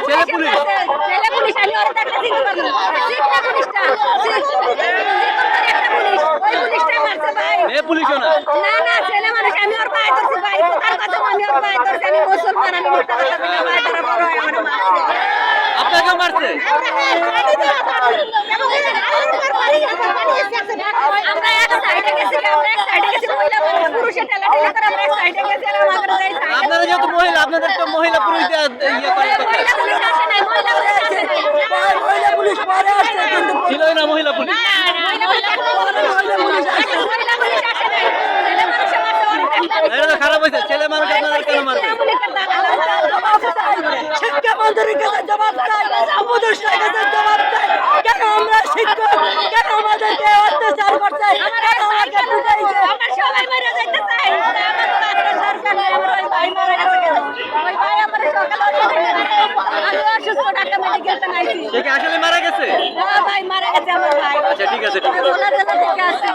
ছেলে পুলিশ ছেলে পুলিশ আমি ওর একটা চিনতে পারলাম সিকনা পুলিশটা একটা পুলিশ ওই পুলিশটাই মারছে ভাই মেয়ে পুলিশও না না না ছেলে মানুষ আমি ওর পায়ে ধরছি ভাই তার কথা আমি ওর পায়ে ধরছি আমি মুসলমান আমি মিথ্যা কথা বলি পায়ে ধরা বড় হয় আমার মারছে আপনাকে মারছে আমরা এক সাইডে গেছি মহিলা মানুষ পুরুষের ঠেলাঠেলি করে আমরা এক সাইডে গেছি আর আমাদের যাই আপনারা যেহেতু মহিলা আপনাদের তো মহিলা পুরুষ দিয়ে ইয়ে করার কথা মহিলা পুলিশ আসে নাই মহিলা পুলিশ আসে নাই মহিলা পুলিশ পরে আসছে কিন্তু ছিলই না মহিলা পুলিশ এটা তো খারাপ হয়েছে ছেলে মানুষ আপনাদের কেন মারবে শিক্ষামন্ত্রীর কাছে জবাব চাই উপদেষ্টার কাছে জবাব চাই কেন আমরা শিক্ষক কেন আমাদেরকে অত্যাচার করছে কেন আমাকে বুঝাইছে সে কি আসলে মারা গেছে ভাই মারা গেছে আমার ভাই আচ্ছা ঠিক আছে ঠিক আছে আসছে